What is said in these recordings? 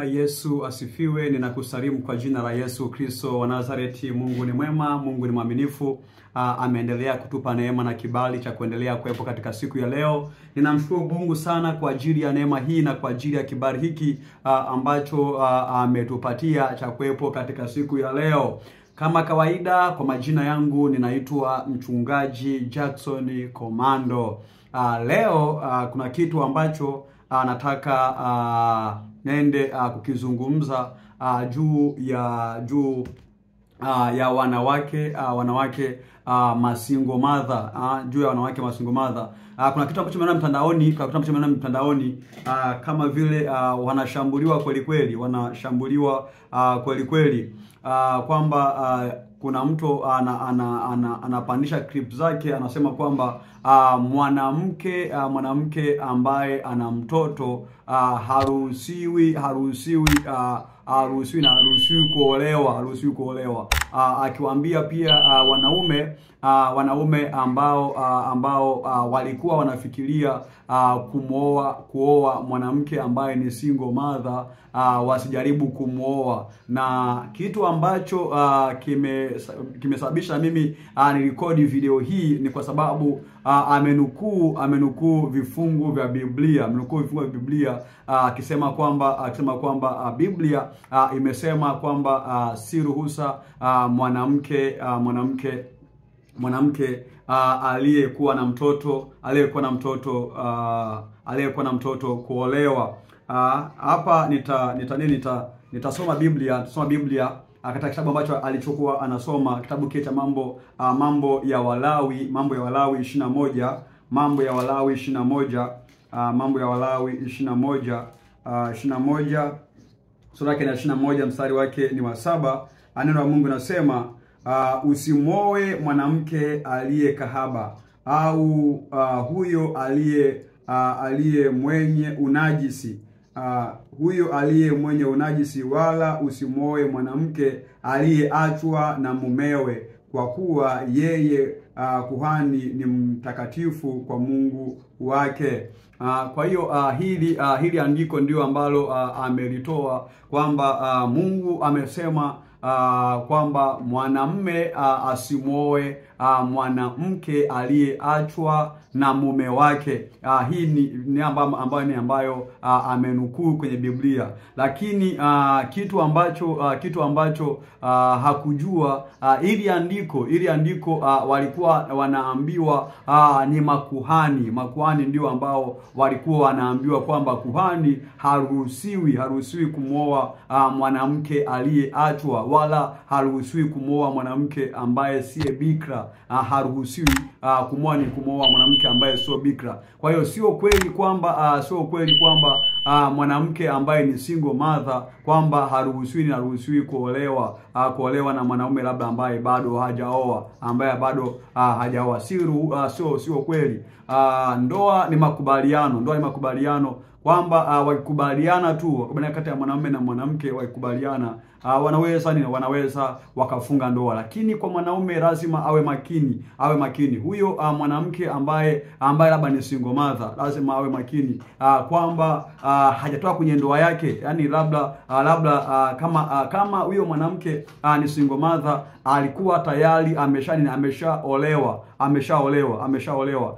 Yesu asifiwe. Ninakusalimu kwa jina la Yesu Kristo wa Nazareti. Mungu ni mwema, Mungu ni mwaminifu. Ameendelea kutupa neema na kibali cha kuendelea kuwepo katika siku ya leo. Ninamshukuru Mungu sana kwa ajili ya neema hii na kwa ajili ya kibali hiki ambacho ametupatia cha kuwepo katika siku ya leo. Kama kawaida, kwa majina yangu ninaitwa Mchungaji Jackson Komando. Leo kuna kitu ambacho nataka nende kukizungumza juu ya wanawake masingo mother, juu ya wanawake masingo mother. Kuna kitu ambacho nimeona mtandaoni, kama vile wanashambuliwa kweli kweli, kwamba kuna mtu anapandisha clip zake, anasema kwamba mwanamke ambaye ana mtoto haruhusiwi kuolewa, akiwaambia pia wanaume ambao walikuwa wanafikiria kuoa mwanamke ambaye ni single mother wasijaribu kumuoa. Na kitu ambacho kimesababisha mimi nirekodi video hii ni kwa sababu amenukuu vifungu vya Biblia, akisema kwamba Biblia imesema kwamba si ruhusa mwanamke aliyekuwa na mtoto kuolewa. Hapa nitasoma Biblia katika kitabu ambacho alichokuwa anasoma, kitabu kile cha mambo ya Walawi 21, mambo ya Walawi 21 sura yake na 21 mstari wake ni wa 7. Neno la Mungu nasema, usimwoe mwanamke aliye kahaba au huyo aliye mwenye unajisi, wala usimwoe mwanamke aliyeachwa na mumewe, kwa kuwa yeye kuhani ni mtakatifu kwa Mungu wake. Kwa hiyo hili andiko ndio ambalo amelitoa, kwamba Mungu amesema kwamba mwanamume asimwoe mwanamke aliyeachwa na mume wake. Hii ni ambayo amenukuu kwenye Biblia. Lakini kitu ambacho hakujua, ili andiko walikuwa wanaambiwa ni makuhani ndio ambao walikuwa wanaambiwa kwamba kuhani haruhusiwi kumwoa mwanamke aliyeachwa, wala haruhusiwi kumwoa mwanamke ambaye si bikra. Haruhusiwi kumwoa mwanamke ambaye sio bikra. Kwa hiyo sio kweli kwamba mwanamke ambaye ni single mother kwamba haruhusiwi kuolewa na mwanaume labda ambaye bado hajaoa, sio kweli. Ndoa ni makubaliano, kwamba wakikubaliana kati ya mwanamume na mwanamke, wakikubaliana wanaweza wakafunga ndoa. Lakini kwa mwanaume lazima awe makini. Huyo mwanamke ambaye labda ni single mother lazima awe makini, kwamba hajatoka kwenye ndoa yake. Yani labda kama huyo mwanamke ni single mother, alikuwa tayari ameshaolewa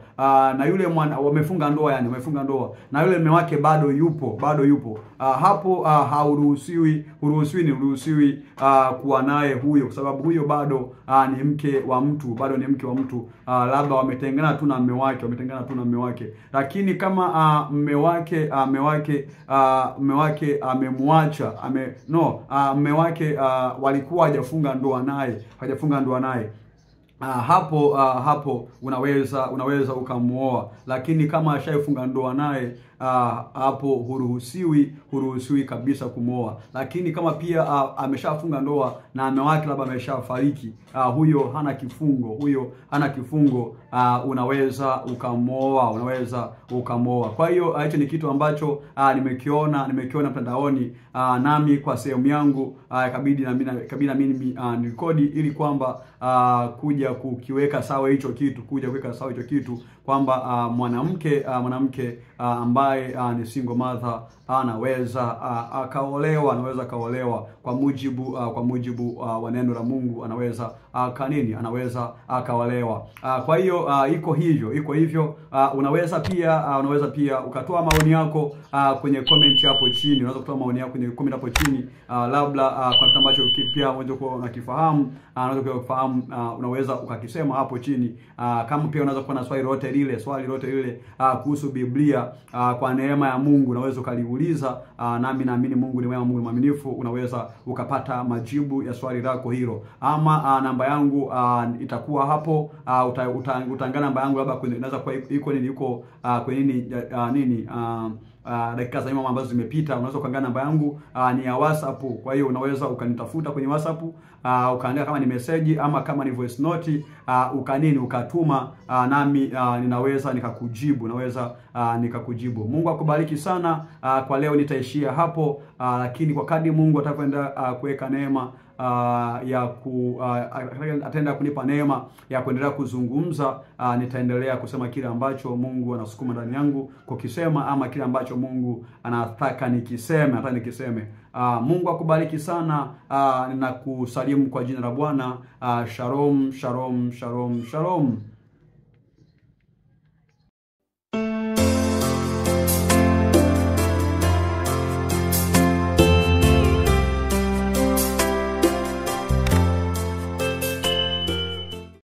na yule wamefunga ndoa, na yule mume wake bado yupo, hapo huruhusiwi kuwa naye huyo, kwa sababu huyo bado ni mke wa mtu, labda wametengana tu na mume wake. Lakini kama mume wake amemwacha, mume wake walikuwa hajafunga ndoa naye, hapo unaweza ukamuoa. Lakini kama ashaifunga ndoa naye, hapo huruhusiwi kabisa kumuoa. Lakini kama pia ameshafunga ndoa na mume wake labda ameshafariki, huyo hana kifungo, unaweza ukamuoa. Kwa hiyo hicho ni kitu ambacho nimekiona mtandaoni, nami kwa sehemu yangu ikabidi na mimi nirekodi, ili kwamba kuja kukiweka sawa hicho kitu, kwamba mwanamke ambaye ni single mother anaweza akaolewa kwa mujibu wa neno la Mungu, anaweza akaolewa. Kwa hiyo iko hivyo. Unaweza pia ukatoa maoni yako kwenye comment hapo chini. Unaweza kutoa maoni yako kwenye comment hapo chini, labda kwa kitu ambacho pia unaweza unakifahamu, unaweza ukakisema hapo chini. Kama pia unaweza kuwa na swali lolote lile kuhusu Biblia, kwa neema ya Mungu unaweza ukaliuliza, nami naamini Mungu ni mwema, Mungu ni mwaminifu, unaweza ukapata majibu ya swali lako hilo. Ama namba yangu itakuwa hapo, utaangana namba yangu, labda inaweza kuwa iko kwenye dakika za nyuma ambazo zimepita. Unaweza kuangalia namba yangu ni ya WhatsApp. Kwa hiyo unaweza ukanitafuta kwenye WhatsApp, ukaandika kama ni message ama kama ni voice note, ukatuma, nami ninaweza nikakujibu, nikakujibu. Mungu akubariki sana. Kwa leo nitaishia hapo, lakini kwa kadri Mungu atakwenda kuweka neema ataenda kunipa neema ya kuendelea kuzungumza, nitaendelea kusema kile ambacho Mungu anasukuma ndani yangu kukisema, ama kile ambacho Mungu anataka nikiseme. Mungu akubariki sana. Ninakusalimu kwa jina la Bwana. Shalom, shalom, shalom, shalom.